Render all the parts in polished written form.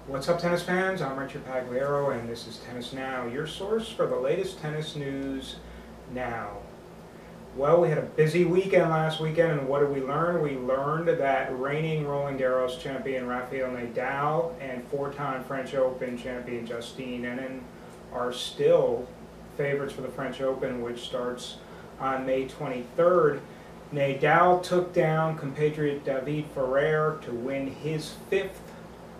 What's up, tennis fans? I'm Richard Pagliaro, and this is Tennis Now, your source for the latest tennis news now. Well, we had a busy weekend last weekend, and what did we learn? We learned that reigning Roland Garros champion Rafael Nadal and four-time French Open champion Justine Henin are still favorites for the French Open, which starts on May 23rd. Nadal took down compatriot David Ferrer to win his fifth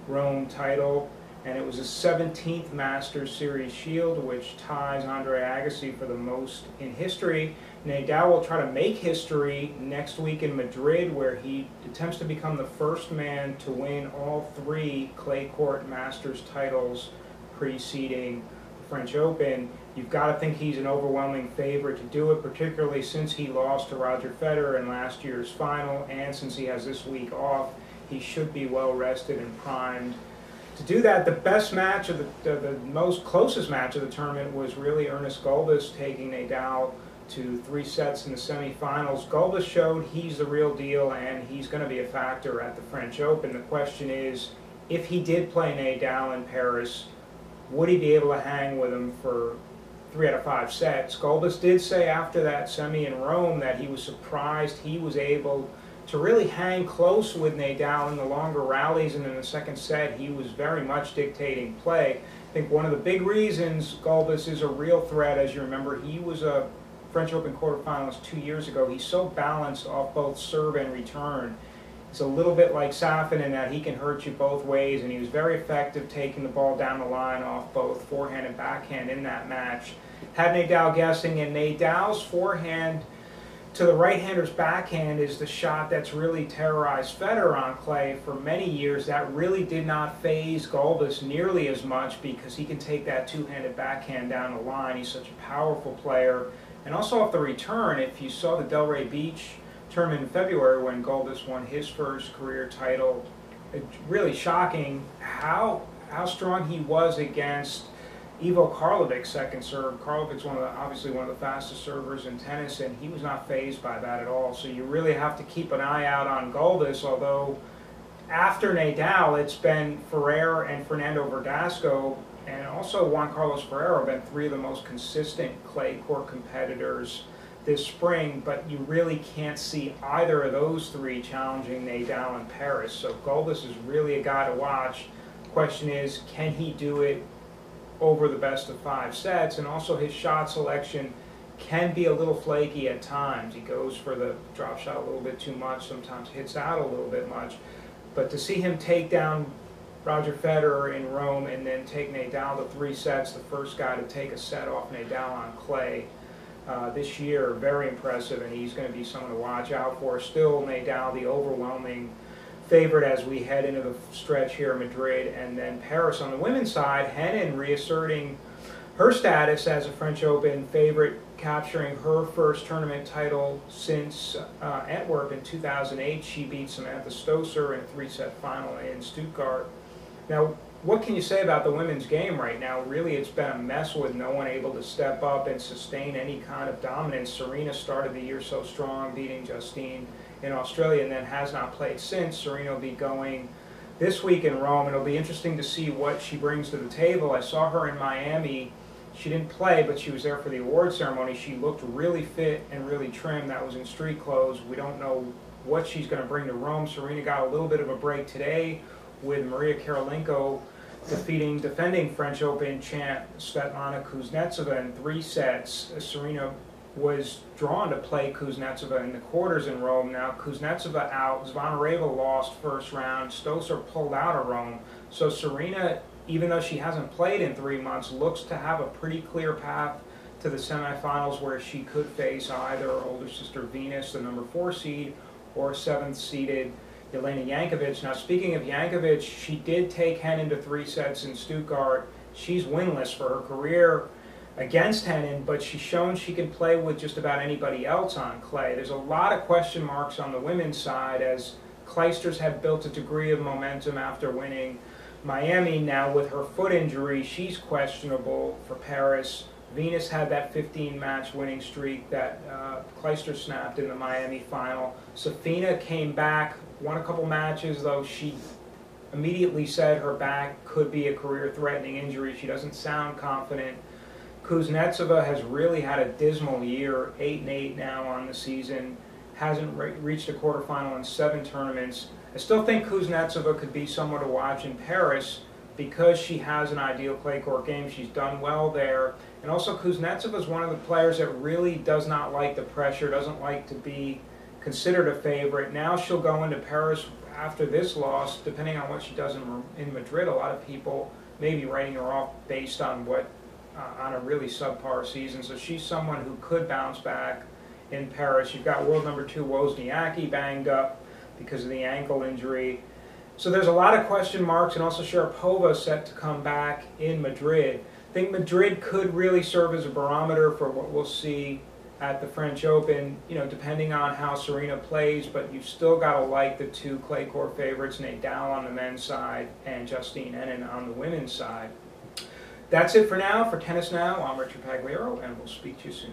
Rome title, and it was a 17th Masters Series Shield, which ties Andre Agassi for the most in history. Nadal will try to make history next week in Madrid, where he attempts to become the first man to win all three clay court Masters titles preceding the French Open. You've got to think he's an overwhelming favorite to do it, particularly since he lost to Roger Federer in last year's final, and since he has this week off. He should be well rested and primed to do that. The best match of the most closest match of the tournament was really Ernests Gulbis taking Nadal to 3 sets in the semifinals. Gulbis showed he's the real deal, and he's going to be a factor at the French Open. The question is, if he did play Nadal in Paris, would he be able to hang with him for 3 out of 5 sets? Gulbis did say after that semi in Rome that he was surprised he was able to really hang close with Nadal in the longer rallies, and in the second set he was very much dictating play. I think one of the big reasons Gulbis is a real threat, as you remember, he was a French Open quarterfinalist 2 years ago. He's so balanced off both serve and return. It's a little bit like Safin in that he can hurt you both ways, and he was very effective taking the ball down the line off both forehand and backhand in that match. Had Nadal guessing, and Nadal's forehand to the right-hander's backhand is the shot that's really terrorized Federer on clay for many years. That really did not faze Gulbis nearly as much because he can take that two-handed backhand down the line. He's such a powerful player. And also off the return, if you saw the Delray Beach tournament in February when Gulbis won his first career title, it's really shocking how strong he was against Ivo Karlovic's second serve. Karlovic's obviously one of the fastest servers in tennis, and he was not fazed by that at all. So you really have to keep an eye out on Gulbis, although after Nadal, it's been Ferrer and Fernando Verdasco, and also Juan Carlos Ferrero have been three of the most consistent clay court competitors this spring, but you really can't see either of those three challenging Nadal in Paris. So Gulbis is really a guy to watch. The question is, can he do it over the best of 5 sets? And also his shot selection can be a little flaky at times. He goes for the drop shot a little bit too much, sometimes hits out a little bit much. But to see him take down Roger Federer in Rome and then take Nadal to 3 sets, the first guy to take a set off Nadal on clay this year, very impressive, and he's going to be someone to watch out for. Still, Nadal, the overwhelming favorite as we head into the stretch here in Madrid and then Paris. On the women's side, Henin reasserting her status as a French Open favorite, capturing her first tournament title since Antwerp in 2008. She beat Samantha Stosur in a 3-set final in Stuttgart. Now, what can you say about the women's game right now? Really, it's been a mess with no one able to step up and sustain any kind of dominance. Serena started the year so strong, beating Justine in Australia, and then has not played since. Serena will be going this week in Rome, and it'll be interesting to see what she brings to the table. I saw her in Miami. She didn't play, but she was there for the award ceremony. She looked really fit and really trim. That was in street clothes. We don't know what she's going to bring to Rome. Serena got a little bit of a break today with Maria Karolinko defeating defending French Open champ Svetlana Kuznetsova in 3 sets. Serena was drawn to play Kuznetsova in the quarters in Rome. Now Kuznetsova out, Zvonareva lost first round, Stosur pulled out of Rome. So Serena, even though she hasn't played in 3 months, looks to have a pretty clear path to the semifinals where she could face either her older sister Venus, the number 4 seed, or 7th seeded Jelena Jankovic. Now speaking of Jankovic, she did take Henin to 3 sets in Stuttgart. She's winless for her career against Henin, but she's shown she can play with just about anybody else on clay. There's a lot of question marks on the women's side as Clijsters had built a degree of momentum after winning Miami. Now with her foot injury, she's questionable for Paris. Venus had that 15-match winning streak that Clijsters snapped in the Miami final. Safina came back, won a couple matches, though she immediately said her back could be a career-threatening injury. She doesn't sound confident. Kuznetsova has really had a dismal year, 8-8 now on the season, hasn't reached a quarterfinal in 7 tournaments. I still think Kuznetsova could be someone to watch in Paris because she has an ideal clay court game. She's done well there. And also Kuznetsova is one of the players that really does not like the pressure, doesn't like to be considered a favorite. Now she'll go into Paris after this loss, depending on what she does in Madrid. A lot of people may be writing her off based on on a really subpar season. So she's someone who could bounce back in Paris. You've got world number 2 Wozniacki banged up because of the ankle injury. So there's a lot of question marks, and also Sharapova set to come back in Madrid. I think Madrid could really serve as a barometer for what we'll see at the French Open, depending on how Serena plays, but you've still got to like the 2 clay court favorites, Nadal on the men's side and Justine Henin on the women's side. That's it for now. For Tennis Now, I'm Richard Pagliaro, and we'll speak to you soon.